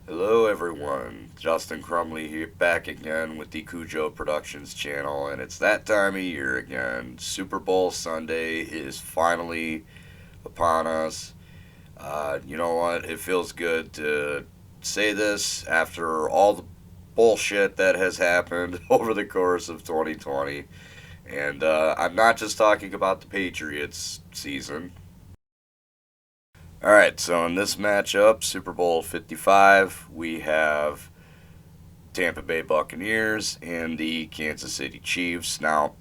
Hello, everyone. Justin Crumley here, back again with the Cujo Productions channel, and it's that time of year again. Super Bowl Sunday is finally upon us. You know what? It feels good to say this after all the bullshit that has happened over the course of 2020. And I'm not just talking about the Patriots season. All right, so in this matchup, Super Bowl 55, we have Tampa Bay Buccaneers and the Kansas City Chiefs. Now,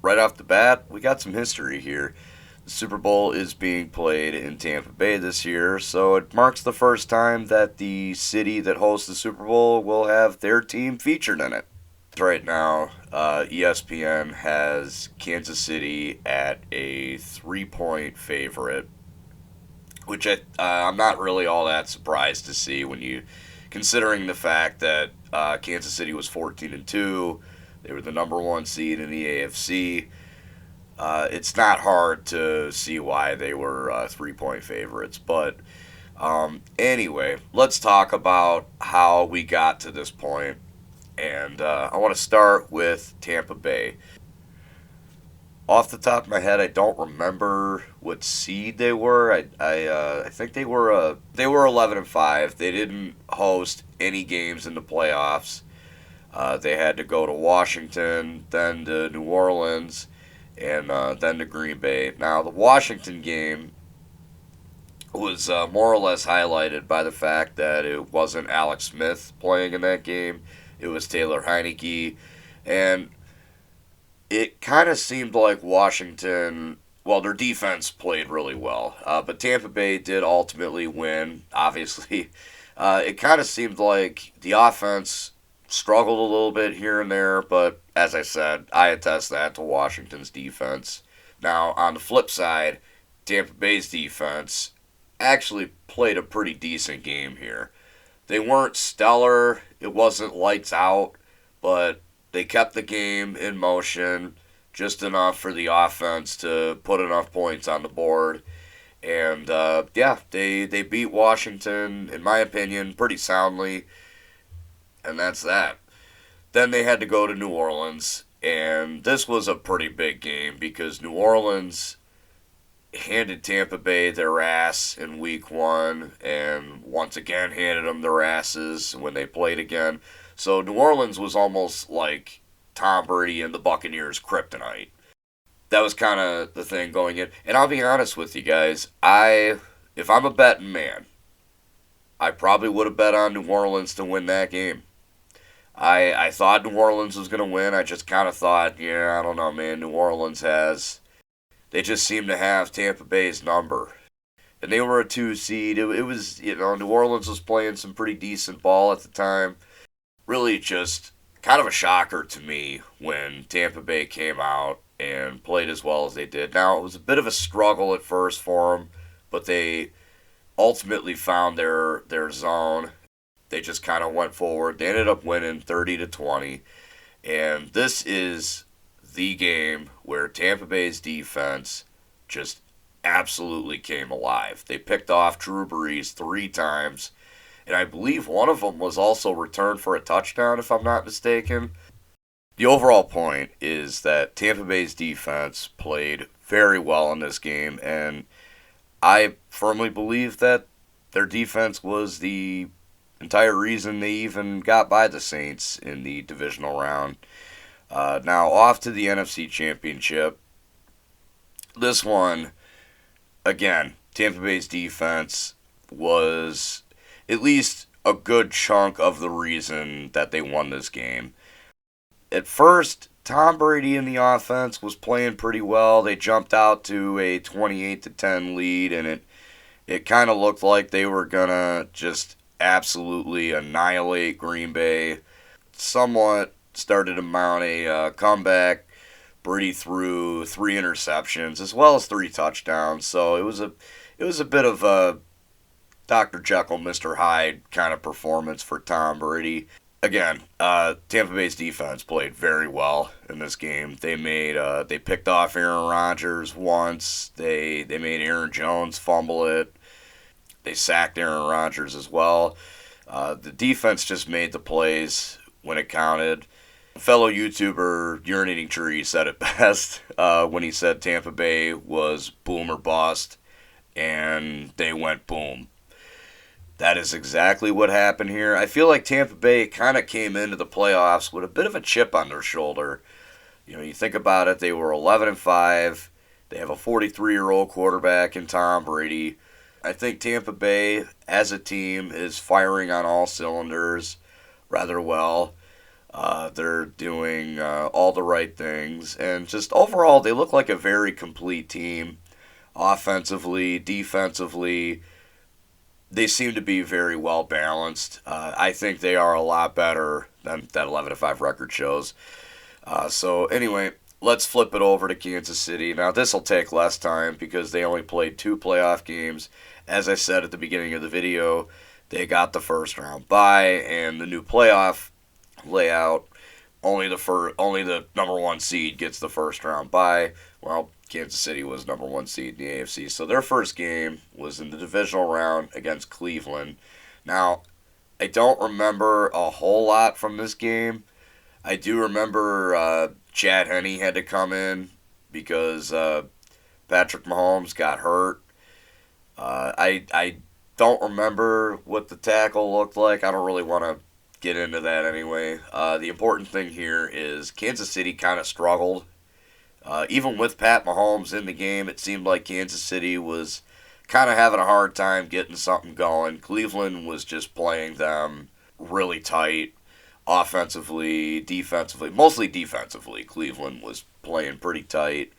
right off the bat, we got some history here. The Super Bowl is being played in Tampa Bay this year, so it marks the first time that the city that hosts the Super Bowl will have their team featured in it. Right now, ESPN has Kansas City at a 3 point favorite, which I'm not really all that surprised to see when you considering the fact that Kansas City was 14-2, they were the number one seed in the AFC. It's not hard to see why they were 3 point favorites. But anyway, let's talk about how we got to this point. And I want to start with Tampa Bay. Off the top of my head, I don't remember what seed they were. I think they were 11-5. They didn't host any games in the playoffs. They had to go to Washington, then to New Orleans, and then to Green Bay. Now the Washington game was more or less highlighted by the fact that it wasn't Alex Smith playing in that game. It was Taylor Heineke, and it kind of seemed like Washington. Well, their defense played really well, but Tampa Bay did ultimately win. Obviously, it kind of seemed like the offense struggled a little bit here and there, but as I said, I attest that to Washington's defense. Now, on the flip side, Tampa Bay's defense actually played a pretty decent game here. They weren't stellar, it wasn't lights out, but they kept the game in motion just enough for the offense to put enough points on the board. And yeah, they beat Washington, in my opinion, pretty soundly, and that's that. Then they had to go to New Orleans, and this was a pretty big game because New Orleans handed Tampa Bay their ass in week one and once again handed them their asses when they played again. So New Orleans was almost like Tom Brady and the Buccaneers' kryptonite. That was kind of the thing going in. And I'll be honest with you guys, if I'm a betting man, I probably would have bet on New Orleans to win that game. I thought New Orleans was going to win. I just kind of thought, yeah, I don't know, man. New Orleans they just seem to have Tampa Bay's number. And they were a 2 seed. It was, New Orleans was playing some pretty decent ball at the time. Really just kind of a shocker to me when Tampa Bay came out and played as well as they did. Now, it was a bit of a struggle at first for them, but they ultimately found their zone. They just kind of went forward. They ended up winning 30-20. And this is the game where Tampa Bay's defense just absolutely came alive. They picked off Drew Brees 3 times, and I believe one of them was also returned for a touchdown, if I'm not mistaken. The overall point is that Tampa Bay's defense played very well in this game, and I firmly believe that their defense was the entire reason they even got by the Saints in the divisional round. Now, off to the NFC Championship. This one, again, Tampa Bay's defense was at least a good chunk of the reason that they won this game. At first, Tom Brady in the offense was playing pretty well. They jumped out to a 28-10 lead, and it kind of looked like they were going to just absolutely annihilate Green Bay. Somewhat started to mount a comeback. Brady threw 3 interceptions as well as 3 touchdowns. So it was a bit of a Dr. Jekyll, Mr. Hyde kind of performance for Tom Brady. Again, Tampa Bay's defense played very well in this game. They picked off Aaron Rodgers once. They made Aaron Jones fumble it. They sacked Aaron Rodgers as well. The defense just made the plays when it counted. Fellow YouTuber Urinating Tree said it best when he said Tampa Bay was boom or bust, and they went boom. That is exactly what happened here. I feel like Tampa Bay kind of came into the playoffs with a bit of a chip on their shoulder. You know, you think about it, they were 11-5. They have a 43-year-old quarterback in Tom Brady. I think Tampa Bay, as a team, is firing on all cylinders rather well. They're doing all the right things. And just overall, they look like a very complete team. Offensively, defensively, they seem to be very well balanced. I think they are a lot better than that 11-5 record shows. So anyway, let's flip it over to Kansas City. Now this will take less time because they only played 2 playoff games. As I said at the beginning of the video, they got the first round bye, and the new playoff layout, only the number 1 seed gets the first round bye. Well, Kansas City was number 1 seed in the AFC, so their first game was in the divisional round against Cleveland. Now, I don't remember a whole lot from this game. I do remember Chad Henne had to come in because Patrick Mahomes got hurt. I don't remember what the tackle looked like. I don't really want to get into that anyway. The important thing here is Kansas City kind of struggled. Even with Pat Mahomes in the game, it seemed like Kansas City was kind of having a hard time getting something going. Cleveland was just playing them really tight. Offensively, defensively, mostly defensively, Cleveland was playing pretty tight.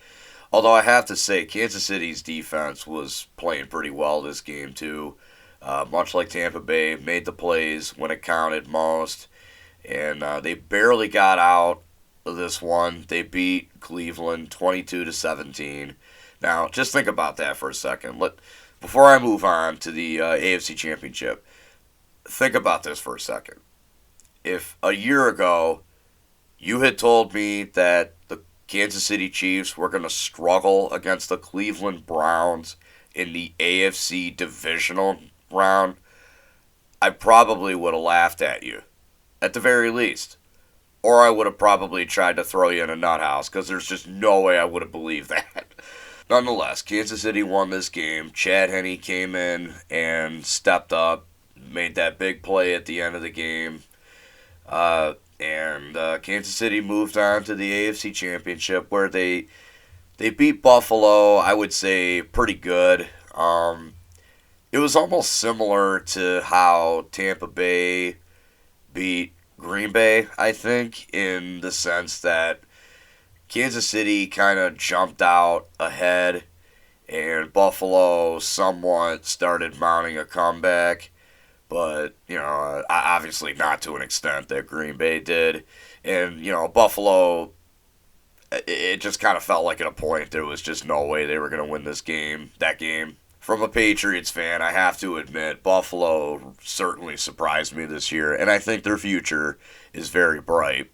Although I have to say, Kansas City's defense was playing pretty well this game too. Much like Tampa Bay, made the plays when it counted most, and they barely got out of this one. They beat Cleveland 22-17. Now, just think about that for a second. Before I move on to the AFC Championship, think about this for a second. If a year ago you had told me that the Kansas City Chiefs were going to struggle against the Cleveland Browns in the AFC divisional round, I probably would have laughed at you, at the very least. Or I would have probably tried to throw you in a nut house, because there's just no way I would have believed that. Nonetheless, Kansas City won this game. Chad Henne came in and stepped up, made that big play at the end of the game. And Kansas City moved on to the AFC Championship, where they beat Buffalo, I would say, pretty good. It was almost similar to how Tampa Bay beat Green Bay, I think, in the sense that Kansas City kind of jumped out ahead, and Buffalo somewhat started mounting a comeback. But, obviously not to an extent that Green Bay did. And, Buffalo, it just kind of felt like at a point there was just no way they were going to win that game. From a Patriots fan, I have to admit, Buffalo certainly surprised me this year, and I think their future is very bright.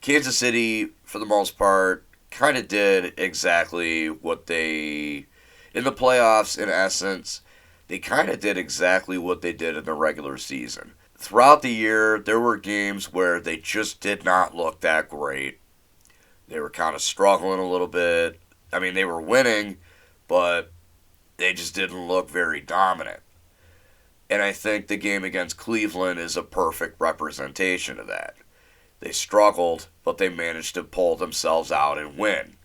Kansas City, for the most part, kind of did exactly what in the playoffs, in essence, they kind of did exactly what they did in the regular season. Throughout the year, there were games where they just did not look that great. They were kind of struggling a little bit. I mean, they were winning, but they just didn't look very dominant. And I think the game against Cleveland is a perfect representation of that. They struggled, but they managed to pull themselves out and win.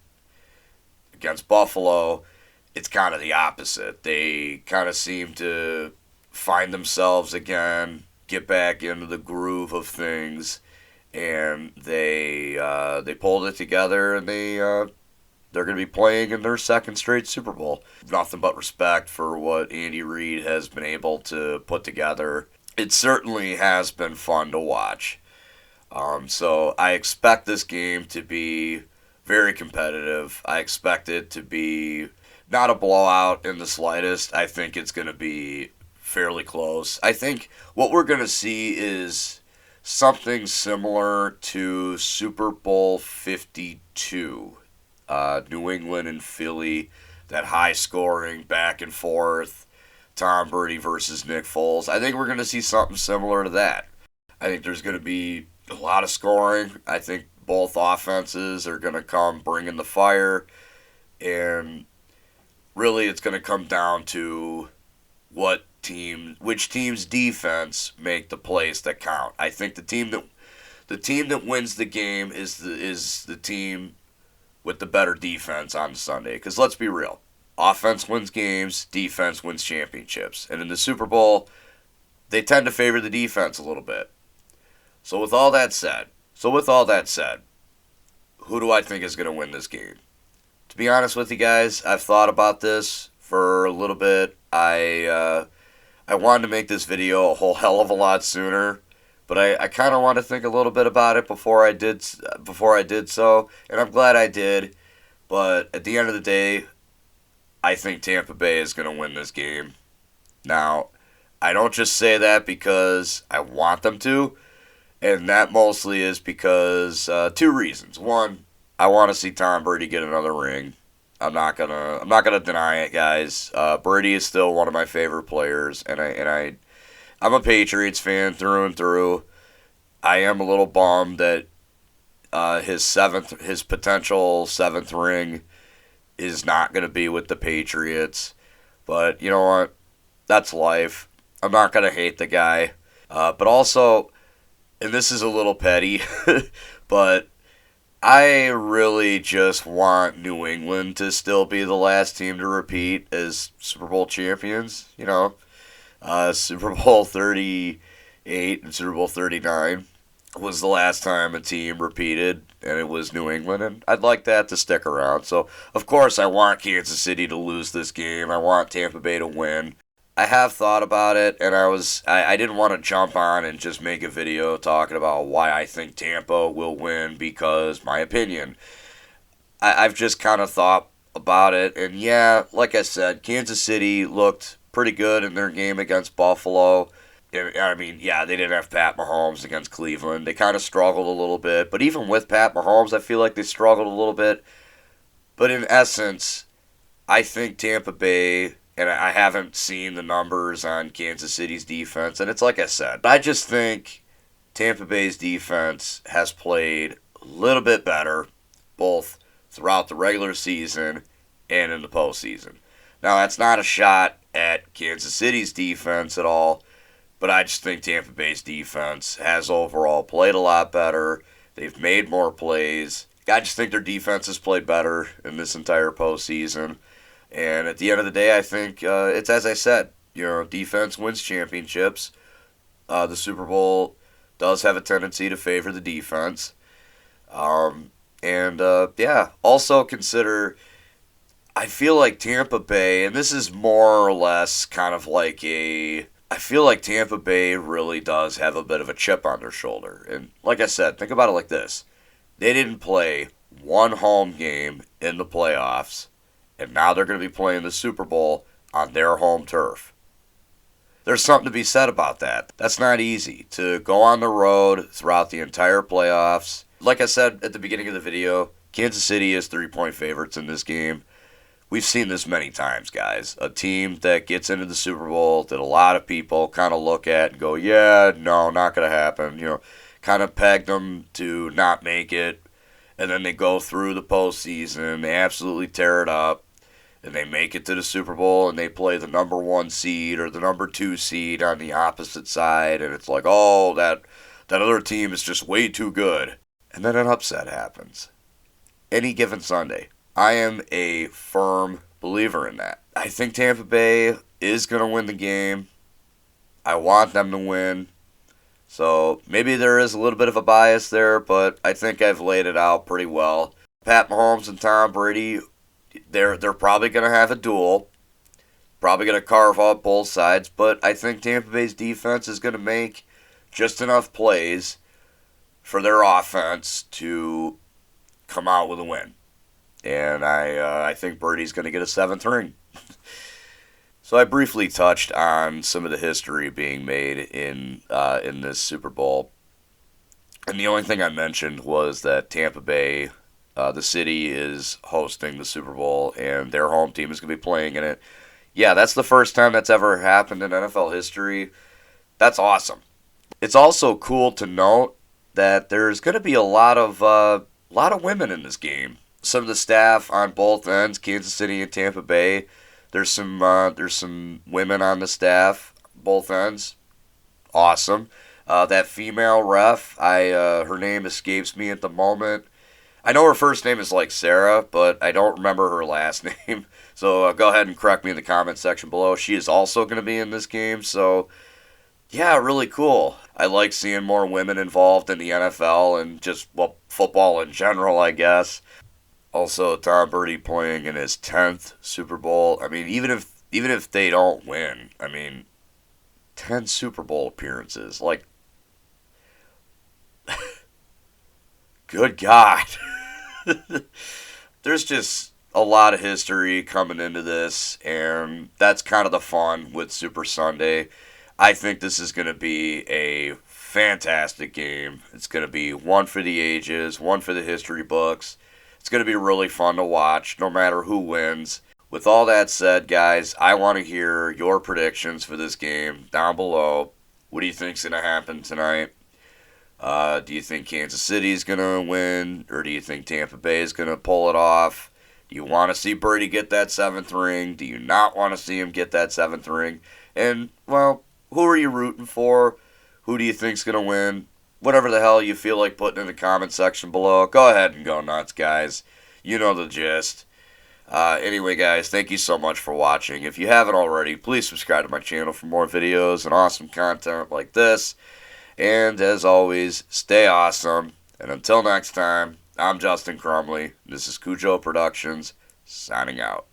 Against Buffalo, it's kind of the opposite. They kind of seem to find themselves again, get back into the groove of things, and they pulled it together, and they're going to be playing in their second straight Super Bowl. Nothing but respect for what Andy Reid has been able to put together. It certainly has been fun to watch. So I expect this game to be very competitive. I expect it to be not a blowout in the slightest. I think it's going to be fairly close. I think what we're going to see is something similar to Super Bowl 52. New England and Philly, that high scoring, back and forth, Tom Brady versus Nick Foles. I think we're going to see something similar to that. I think there's going to be a lot of scoring. I think both offenses are going to come bringing the fire, and really it's going to come down to which team's defense make the plays that count. I think the team that wins the game is the team with the better defense on Sunday. Because let's be real, offense wins games, defense wins championships, and in the Super Bowl, they tend to favor the defense a little bit. So with all that said, who do I think is going to win this game? To be honest with you guys, I've thought about this for a little bit. I wanted to make this video a whole hell of a lot sooner, but I kind of want to think a little bit about it before I did so, and I'm glad I did. But at the end of the day, I think Tampa Bay is going to win this game. Now, I don't just say that because I want them to, and that mostly is because two reasons. One, I want to see Tom Brady get another ring. I'm not gonna deny it, guys. Brady is still one of my favorite players, and I'm a Patriots fan through and through. I am a little bummed that his potential seventh ring is not going to be with the Patriots. But you know what? That's life. I'm not going to hate the guy. But also, and this is a little petty, but I really just want New England to still be the last team to repeat as Super Bowl champions. Super Bowl 38 and Super Bowl 39 was the last time a team repeated, and it was New England, and I'd like that to stick around. So, of course, I want Kansas City to lose this game. I want Tampa Bay to win. I have thought about it, and I didn't want to jump on and just make a video talking about why I think Tampa will win because my opinion. I've just kind of thought about it, and yeah, like I said, Kansas City looked pretty good in their game against Buffalo. I mean, yeah, they didn't have Pat Mahomes against Cleveland. They kind of struggled a little bit, but even with Pat Mahomes, I feel like they struggled a little bit. But in essence, I think Tampa Bay, and I haven't seen the numbers on Kansas City's defense, and it's like I said, I just think Tampa Bay's defense has played a little bit better, both throughout the regular season and in the postseason. Now, that's not a shot at Kansas City's defense at all, but I just think Tampa Bay's defense has overall played a lot better. They've made more plays. I just think their defense has played better in this entire postseason. And at the end of the day, I think it's as I said. Defense wins championships. The Super Bowl does have a tendency to favor the defense. Also consider, I feel like Tampa Bay, and this is more or less kind of like I feel like Tampa Bay really does have a bit of a chip on their shoulder. And like I said, think about it like this. They didn't play one home game in the playoffs, and now they're going to be playing the Super Bowl on their home turf. There's something to be said about that. That's not easy, to go on the road throughout the entire playoffs. Like I said at the beginning of the video, Kansas City is 3-point favorites in this game. We've seen this many times, guys. A team that gets into the Super Bowl that a lot of people kind of look at and go, yeah, no, not going to happen. Kind of pegged them to not make it. And then they go through the postseason, they absolutely tear it up, and they make it to the Super Bowl, and they play the number 1 seed or the number 2 seed on the opposite side, and it's like, oh, that other team is just way too good. And then an upset happens. Any given Sunday. I am a firm believer in that. I think Tampa Bay is going to win the game. I want them to win. So maybe there is a little bit of a bias there, but I think I've laid it out pretty well. Pat Mahomes and Tom Brady, they're probably going to have a duel. Probably going to carve up both sides, but I think Tampa Bay's defense is going to make just enough plays for their offense to come out with a win. And I think Brady's going to get a 7th ring. So I briefly touched on some of the history being made in this Super Bowl. And the only thing I mentioned was that Tampa Bay, the city, is hosting the Super Bowl, and their home team is going to be playing in it. Yeah, that's the first time that's ever happened in NFL history. That's awesome. It's also cool to note that there's going to be a lot of women in this game. Some of the staff on both ends, Kansas City and Tampa Bay. There's some women on the staff, both ends. Awesome. That female ref, her name escapes me at the moment. I know her first name is like Sarah, but I don't remember her last name. So go ahead and correct me in the comment section below. She is also going to be in this game. So yeah, really cool. I like seeing more women involved in the NFL and just, well, football in general, I guess. Also, Tom Brady playing in his 10th Super Bowl. I mean, even if they don't win, I mean, 10 Super Bowl appearances. Like, good God. There's just a lot of history coming into this, and that's kind of the fun with Super Sunday. I think this is going to be a fantastic game. It's going to be one for the ages, one for the history books. It's going to be really fun to watch, no matter who wins. With all that said, guys, I want to hear your predictions for this game down below. What do you think's going to happen tonight? Do you think Kansas City is going to win, or do you think Tampa Bay is going to pull it off? Do you want to see Brady get that seventh ring? Do you not want to see him get that seventh ring? And, well, who are you rooting for? Who do you think's going to win? Whatever the hell you feel like putting in the comment section below, go ahead and go nuts, guys. You know the gist. Anyway, guys, thank you so much for watching. If you haven't already, please subscribe to my channel for more videos and awesome content like this. And as always, stay awesome. And until next time, I'm Justin Crumley. This is Cujo Productions, signing out.